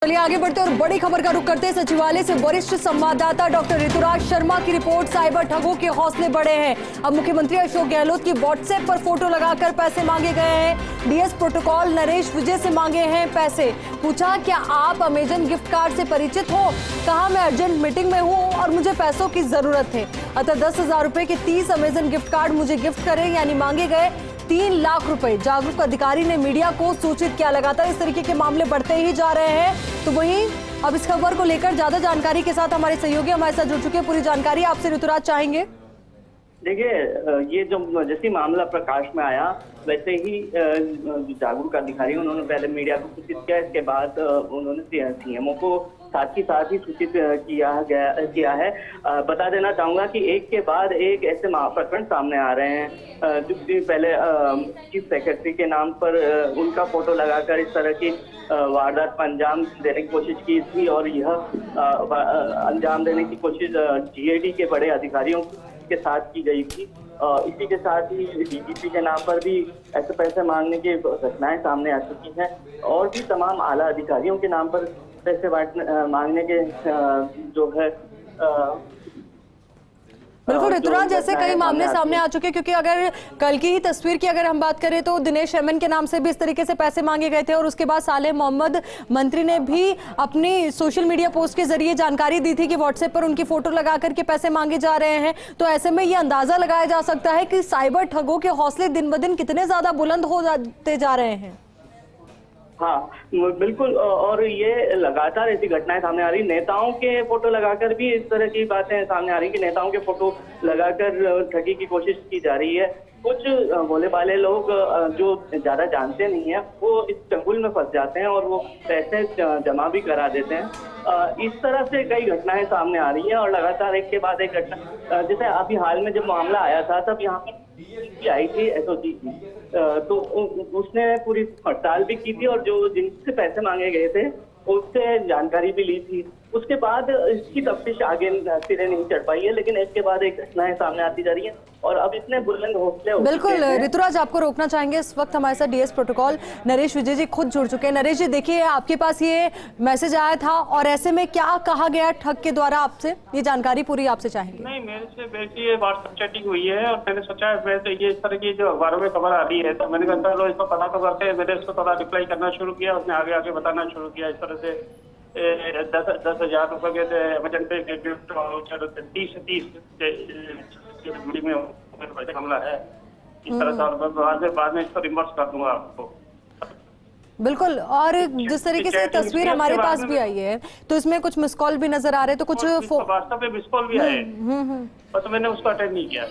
चलिए आगे बढ़ते और बड़ी खबर का रुख करते हैं। सचिवालय से वरिष्ठ संवाददाता डॉक्टर ऋतुराज शर्मा की रिपोर्ट, साइबर ठगों के हौसले बढ़े हैं। अब मुख्यमंत्री अशोक गहलोत की व्हाट्सएप पर फोटो लगाकर पैसे मांगे गए हैं। डीएस प्रोटोकॉल नरेश विजय से मांगे हैं पैसे। पूछा, क्या आप अमेजन गिफ्ट कार्ड से परिचित हो? कहा, मैं अर्जेंट मीटिंग में हूँ और मुझे पैसों की जरूरत है, अतः 10,000 रुपए के 30 अमेजन गिफ्ट कार्ड मुझे गिफ्ट करें, यानी मांगे गए 3 लाख रुपए। जागरूक अधिकारी ने मीडिया को सूचित किया। लगातार इस तरीके के मामले बढ़ते ही जा रहे हैं। तो वहीं अब इस खबर को लेकर ज्यादा जानकारी के साथ हमारे सहयोगी हमारे साथ जुड़ चुके हैं। पूरी जानकारी आपसे ऋतुराज चाहेंगे। देखिए, ये जो जैसे मामला प्रकाश में आया वैसे ही जागरूक अधिकारी उन्होंने पहले मीडिया को सूचित किया। इसके बाद उन्होंने सीएमओ को साथ ही सूचित किया है। बता देना चाहूंगा कि एक के बाद एक ऐसे प्रकरण सामने आ रहे हैं। जो पहले चीफ सेक्रेटरी के नाम पर उनका फोटो लगाकर इस तरह की वारदात को अंजाम देने की कोशिश की थी, और यह अंजाम देने की कोशिश जीएडी के बड़े अधिकारियों के साथ की गई थी। इसी के साथ ही डीजीपी के नाम पर भी ऐसे पैसे मांगने की घटनाएं सामने आ चुकी हैं, और भी तमाम आला अधिकारियों के नाम पर पैसे मांगने के जो है बिल्कुल ऋतुराज, जैसे कई मामले सामने आ चुके हैं, क्योंकि अगर कल की ही तस्वीर की अगर हम बात करें तो दिनेश एमएन के नाम से भी इस तरीके से पैसे मांगे गए थे, और उसके बाद सालेह मोहम्मद मंत्री ने भी अपनी सोशल मीडिया पोस्ट के जरिए जानकारी दी थी कि व्हाट्सएप पर उनकी फोटो लगा करके पैसे मांगे जा रहे हैं। तो ऐसे में ये अंदाजा लगाया जा सकता है कि साइबर ठगों के हौसले दिन ब दिन कितने ज्यादा बुलंद हो जाते जा रहे हैं। हाँ बिल्कुल, और ये लगातार ऐसी घटनाएं सामने आ रही। नेताओं के फोटो लगाकर भी इस तरह की बातें सामने आ रही कि नेताओं के फोटो लगाकर ठगी की कोशिश की जा रही है। कुछ भोले भाले लोग जो ज्यादा जानते नहीं है वो इस चंगुल में फंस जाते हैं और वो पैसे जमा भी करा देते हैं। इस तरह से कई घटनाएं सामने आ रही है, और लगातार एक के बाद एक घटना। जैसे अभी हाल में जब मामला आया था तब यहाँ पर आई थी एसओजी की, तो उसने पूरी हड़ताल भी की थी, और जो जिनसे पैसे मांगे गए थे उससे जानकारी भी ली थी। उसके बाद इसकी तफ्तीश आगे सिरे नहीं चढ़ पाई है, लेकिन इसके बाद एक घटनाएं सामने आती जा रही है, और अब इतने बुलंद हौसले। बिल्कुल ऋतुराज, आपको रोकना चाहेंगे। इस वक्त हमारे साथ डीएस प्रोटोकॉल नरेश विजय जी खुद जुड़ चुके हैं। नरेश जी, देखिए आपके पास ये मैसेज आया था, और ऐसे में क्या कहा गया ठग के द्वारा आपसे, ये जानकारी पूरी आपसे चाहेंगे। नहीं, मेरे से बेटी व्हाट्सएप चैटिंग हुई है, और मैंने सोचा वैसे ये इस तरह की जो अखबारों में खबर आ रही है, तो मैंने कहा चलो इसको पता तो करते हैं। मैंने इसको थोड़ा रिप्लाई करना शुरू किया, उसने आगे आगे बताना शुरू किया। इस तरह से 10,000 रुपए के अमेजन पे गिफ्ट वाउचर 30 में हमला है। इस तरह से बाद में इसको रिमर्स कर दूंगा आपको। बिल्कुल, और जिस तरीके से तस्वीर हमारे पास भी आई है तो इसमें कुछ मिस कॉल भी नजर आ रहे हैं, तो कुछ व्हाट्सएप पे मिस कॉल भी आए, पर तो मैंने उसको अटेंड नहीं किया।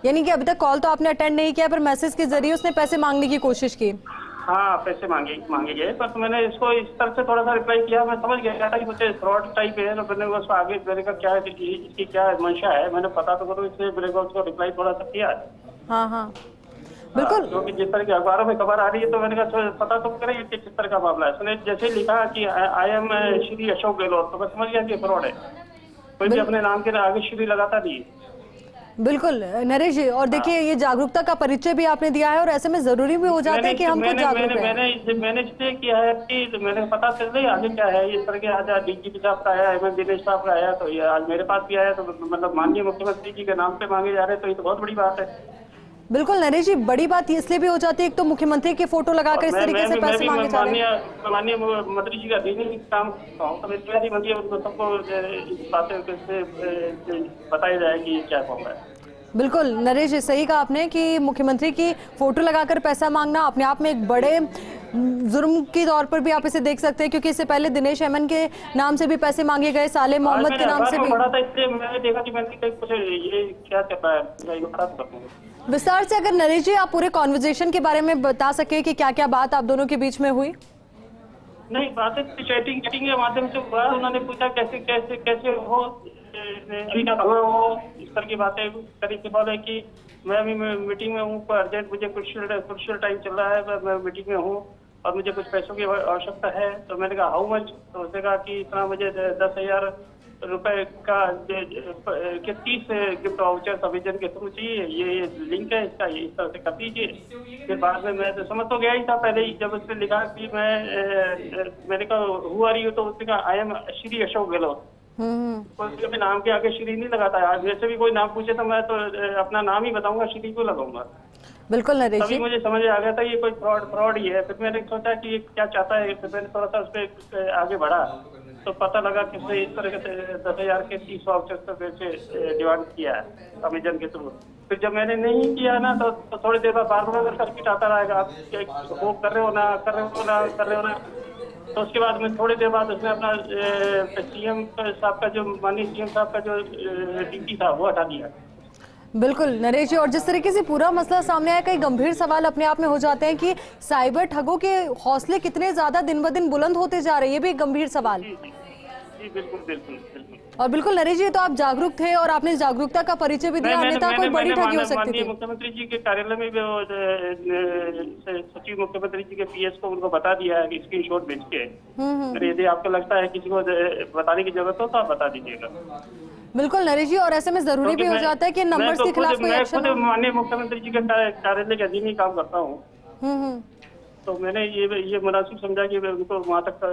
यानी कि अभी तक कॉल तो आपने अटेंड नहीं किया, पर मैसेज के जरिए उसने पैसे मांगने की कोशिश की। हाँ, पैसे मांगे गए, पर तो मैंने इसको इस तरह से थोड़ा सा रिप्लाई किया। मैं समझ गया था कि मुझे फ्रॉड टाइप है, तो मैंने उसको आगे मेरे का क्या है, इसकी क्या मंशा है, मैंने पता तो करूँ, इसलिए मैंने उसको रिप्लाई थोड़ा सा किया। हाँ बिल्कुल, क्योंकि जिस तरह की अखबारों में खबर आ रही है, तो मैंने कहा पता तो करें किस तरह का मामला है। उसने जैसे लिखा कि आई एम श्री अशोक गहलोत, तो मैं समझ गया कि फ्रॉड है। कोई भी अपने नाम के आगे श्री लगाता नहीं। बिल्कुल नरेश जी, और देखिए ये जागरूकता का परिचय भी आपने दिया है, और ऐसे में जरूरी भी हो जाता है कि हम खुद जागरूक हैं। मैंने इसलिए किया है कि मैंने पता चल रही आगे क्या है। इस तरह के आज डीजीपी साहब का आया, एमएन दिनेश साहब का आया, तो ये आज मेरे पास भी आया, तो मतलब माननीय मुख्यमंत्री जी के नाम पे मांगे जा रहे हैं, तो ये तो बहुत बड़ी बात है। बिल्कुल नरेश जी, बड़ी बात इसलिए भी हो जाती है, एक तो मुख्यमंत्री के फोटो लगाकर इस तरीके से पैसे मांगे जा रहे हैं। माननीय मंत्री जी का दैनिक काम मंत्री उनको सबको बातें बताया जाए कि क्या मामला है। बिल्कुल नरेश जी, सही कहा आपने कि मुख्यमंत्री की फोटो लगाकर पैसा मांगना अपने आप में एक बड़े जुर्म के तौर पर भी आप इसे देख सकते हैं, क्योंकि इससे पहले दिनेश एमएन के नाम से भी पैसे मांगे गए, सालेह मोहम्मद के नाम से भी। मैंने देखा कि ये क्या चल रहा है। विस्तार से अगर नरेश जी आप पूरे कॉन्वर्जेशन के बारे में बता सके कि क्या क्या बात आप दोनों के बीच में हुई। नहीं, बातें चैटिंग के माध्यम से हुआ। उन्होंने पूछा कैसे हो, इस तरह की बातें करी। के बाद है कि मैं अभी मीटिंग में हूँ, अर्जेंट मुझे क्रुशियल टाइम चल रहा है, मैं मीटिंग में हूँ और मुझे कुछ पैसों की आवश्यकता है। तो मैंने कहा हाउ मच, तो उसने कहा कि इतना मुझे 10,000 रुपए का के 30 गिफ्ट वाउचर अमेजन के थ्रू चाहिए, ये लिंक है इसका, ये इस तरह से कर दीजिए। फिर बाद में मैं तो समझ तो गया ही था पहले ही, जब उसने लिखा कि मैंने कहा हु आर यू, तो उसने कहा आई एम श्री अशोक गहलोत। उसके भी नाम के आगे श्री नहीं लगाता है। आज वैसे भी कोई नाम पूछे तो मैं तो अपना नाम ही बताऊंगा, श्री को लगाऊंगा। बिल्कुल नरेश तभी जी, मुझे समझ आ गया था ये कोई फ्रॉड ही है। फिर मैंने सोचा कि ये क्या चाहता है, फिर मैंने थोड़ा सा उस पर आगे बढ़ा तो पता लगा कि उसने इस तरह के 10,000 के 30 वाउचर से डिमांड किया है अमेजन के थ्रू। फिर जब मैंने नहीं किया ना तो थोड़ी देर बाद बार सर्किट आता रहेगा, आप वो कर रहे हो ना, कर रहे हो ना। तो उसके बाद में थोड़ी देर बाद उसने अपना सीएम साहब का जो माननीय सीएम साहब का जो ड्यूटी था वो हटा दिया। बिल्कुल नरेश जी, और जिस तरीके से पूरा मसला सामने आया, कई गंभीर सवाल अपने आप में हो जाते हैं कि साइबर ठगों के हौसले कितने ज्यादा दिन ब दिन बुलंद होते जा रहे हैं, ये भी एक गंभीर सवाल। जी बिल्कुल बिल्कुल बिल्कुल। और बिल्कुल नरेश जी, तो आप जागरूक थे और आपने जागरूकता का परिचय भी दिया, अन्यथा कोई बड़ी ठगी हो सकती थी। मुख्यमंत्री जी के कार्यालय में भी सचिव मुख्यमंत्री जी के पीएस को उनको बता दिया है, स्क्रीनशॉट भेज के। यदि आपको लगता है किसी को बताने की जरूरत हो तो आप बता दीजिएगा। बिल्कुल नरेश जी, और ऐसे में जरूरी भी हो जाता है कि नंबर्स के खिलाफ कोई एक्शन हो। माननीय मुख्यमंत्री जी के कार्यालय के अधीन ही काम करता हूँ, तो मैंने ये मुनासिब समझा कि उनको वहाँ तक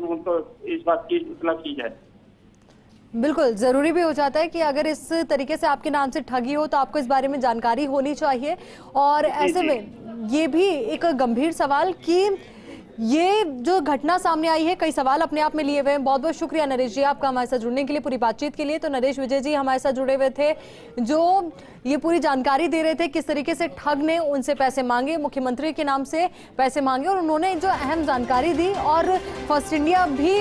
उनको इस बात की इत्तला की जाए। बिल्कुल जरूरी भी हो जाता है कि अगर इस तरीके से आपके नाम से ठगी हो तो आपको इस बारे में जानकारी होनी चाहिए। और ऐसे में ये भी एक गंभीर सवाल कि ये जो घटना सामने आई है, कई सवाल अपने आप में लिए हुए हैं। बहुत बहुत शुक्रिया नरेश जी आपका हमारे साथ जुड़ने के लिए, पूरी बातचीत के लिए। तो नरेश विजय जी हमारे साथ जुड़े हुए थे, जो ये पूरी जानकारी दे रहे थे किस तरीके से ठग ने उनसे पैसे मांगे, मुख्यमंत्री के नाम से पैसे मांगे, और उन्होंने जो अहम जानकारी दी। और फर्स्ट इंडिया भी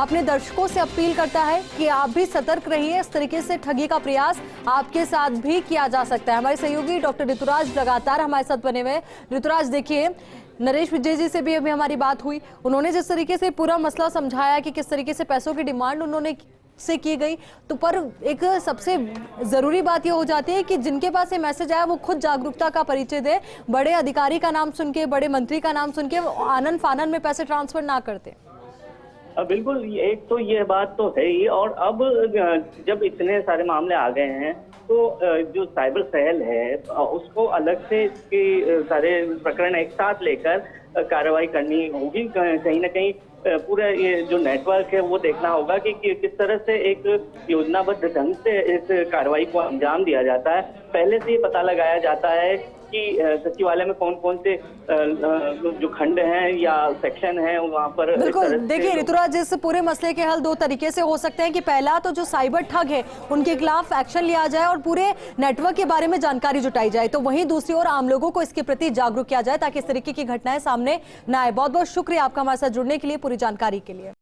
अपने दर्शकों से अपील करता है कि आप भी सतर्क रहिए, इस तरीके से ठगी का प्रयास आपके साथ भी किया जा सकता है। हमारे सहयोगी डॉक्टर ऋतुराज लगातार हमारे साथ बने हुए हैं। ऋतुराज, देखिए नरेश विजय जी से भी अभी हमारी बात हुई, उन्होंने जिस तरीके से पूरा मसला समझाया कि किस तरीके से पैसों की डिमांड उन्होंने से की गई, तो पर एक सबसे जरूरी बात ये हो जाती है कि जिनके पास ये मैसेज आया वो खुद जागरूकता का परिचय दे, बड़े अधिकारी का नाम सुन के, बड़े मंत्री का नाम सुन के आनन फानन में पैसे ट्रांसफर ना करते। बिल्कुल, एक तो ये बात तो है ही, और अब जब इतने सारे मामले आ गए हैं तो जो साइबर सेल है उसको अलग से इसके सारे प्रकरण एक साथ लेकर कार्रवाई करनी होगी। कहीं ना कहीं पूरा ये जो नेटवर्क है वो देखना होगा कि किस तरह से एक योजनाबद्ध ढंग से इस कार्रवाई को अंजाम दिया जाता है। पहले से ही पता लगाया जाता है कि सचिवालय में कौन कौन से जो खंड हैं या सेक्शन हैं वहाँ पर। बिल्कुल, देखिए ऋतुराज, इस पूरे मसले के हल दो तरीके से हो सकते हैं कि पहला तो जो साइबर ठग है उनके खिलाफ एक्शन लिया जाए और पूरे नेटवर्क के बारे में जानकारी जुटाई जाए, तो वहीं दूसरी ओर आम लोगों को इसके प्रति जागरूक किया जाए ताकि इस तरीके की घटनाएं सामने न आए। बहुत बहुत शुक्रिया आपका हमारे साथ जुड़ने के लिए, पूरी जानकारी के लिए।